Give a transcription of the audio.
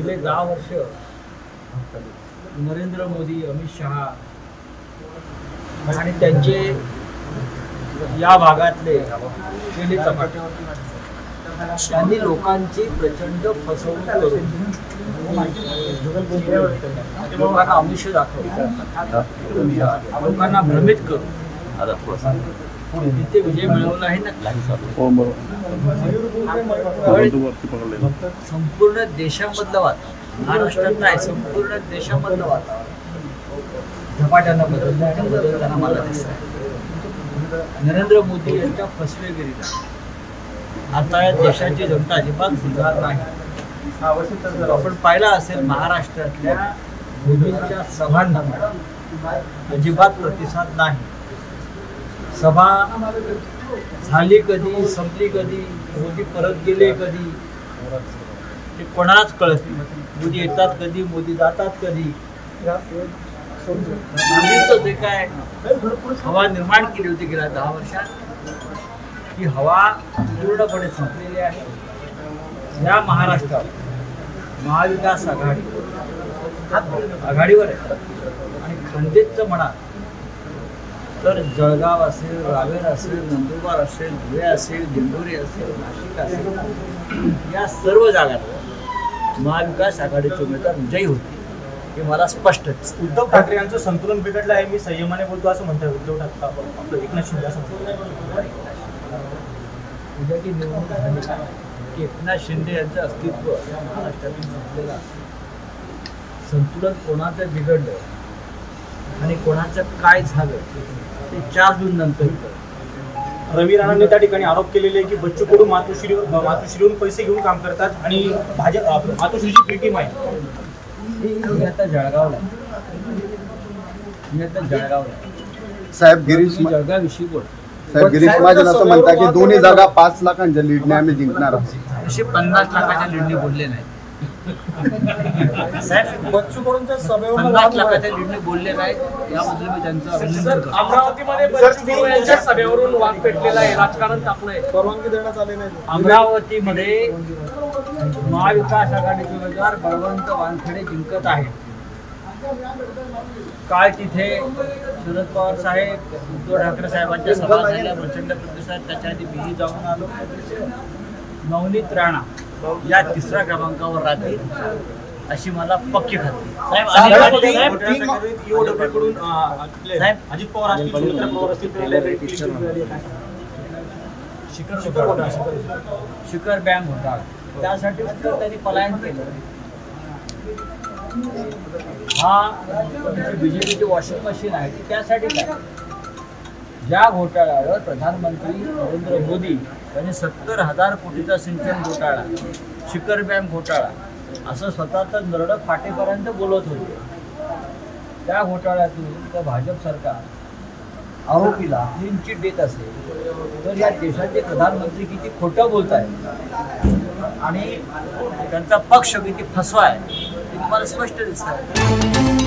गेले 10 वर्ष नरेंद्र मोदी, अमित शहा आणि त्यांचे या भागातले केले चपाटे, त्यांनी लोकांची प्रचंड फसवणूक करून लोकांना आमिष दाखवून लोकांना भ्रमित करून तिथे विजय मिळवला आहे ना. संपूर्ण देशामधलं वातावरण, महाराष्ट्रात नाही संपूर्ण देशामधलं वातावरण झपाट्यानं बदलताना मला दिसत आहे. नरेंद्र मोदी यांच्या फसवेगिरीला आता या देशाची जनता अजिबात सुधार नाही. आपण पाहिलं असेल महाराष्ट्रातल्या मोदींच्या सभांना अजिबात प्रतिसाद नाही. सभा झाली कधी, संपली कधी, मोदी परत गेले कधी, ते कोणालाच कळत नाही. मोदी येतात कधी, मोदी जातात कधी. मोदीचं जे काय हवा निर्माण केली होती गेल्या 10 वर्षात, ती हवा पूर्णपणे संपलेली आहे. या महाराष्ट्रात महाविकास आघाडीवर आहे. आणि खानदेशचं म्हणा तर जळगाव असेल, रावेर असेल, नंदुरबार असेल, धुळे असेल, दिंडोरी असेल, नाशिक असेल, या सर्व जागांवर महाविकास आघाडीचे उमेदवार विजयी होते हे मला स्पष्ट आहे. उद्धव ठाकरे यांचं संतुलन बिघडलं आहे, मी संयमाने बोलतो असं म्हणतात उद्धव ठाकरे. आपलं एकनाथ शिंदे असं म्हणतात. उद्याची निवडणूक झाली की एकनाथ शिंदे यांचं अस्तित्व महाराष्ट्रातून संपलेलं असतं. संतुलन कोणाचं बिघडलं आणि कोणाचं काय झालं ते 4 जून नंतर. रवी राणांनी त्या ठिकाणी आरोप केलेले आहे की बच्चू कडू मातोश्रीवरून पैसे घेऊन काम करतात आणि मातोश्रीची पी टीम आहे. मी आता जळगावला साहेब गिरीश जळगाविषयी बोल. साहेब गिरीश महाजन असं म्हणतात की दोन्ही जागा 5 लाखांच्या लीडने आम्ही जिंकणार आहोत. असे 50 लाखाच्या लीडने बोलले नाही. साहेब बच्चू कडूंच्या सभेवर 50 लाखाच्या लीडने बोलले नाही, याबद्दल मी त्यांचं अभिनंदन करतो. अमरावतीमध्ये बच्चू कडू यांच्या सभेवरून वाद पेटलेला आहे, राजकारण तापलंय, परवानगी देण्यात आली नाही. अमरावतीमध्ये महाविकास आघाडीचे उमेदवार बळवंत वानखेडे जिंकत आहेत. काल तिथे शरद पवार साहेब, उद्धव ठाकरे साहेबांच्या सभा झाल्या, प्रचंड प्रतिसाद. त्याच्या आधी मीही जाऊन आलो. नवनीत राणा या 3ऱ्या क्रमांकावर राहतील अशी मला पक्की खात्री. अजित पवार असतील, सुमित्रा पवार असतील, शिखर बँक होता, त्यासाठी त्यांनी पलायन केलं. हा बीजेपीची वॉशिंग मशीन आहे ती त्यासाठी काय. ज्या घोटाळ्यावर प्रधानमंत्री नरेंद्र मोदी यांनी 70,000 कोटीचा सिंचन घोटाळा, शिखर बँक घोटाळा असं स्वतःचं नरडं फाटेपर्यंत बोलत होते, त्या घोटाळ्यातून तर भाजप सरकार आरोपीला क्लीन चिट देत असेल तर या देशाचे प्रधानमंत्री किती खोटं बोलत आहेत आणि त्यांचा पक्ष किती फसवा आहे हे तुम्हाला स्पष्ट दिसत आहे.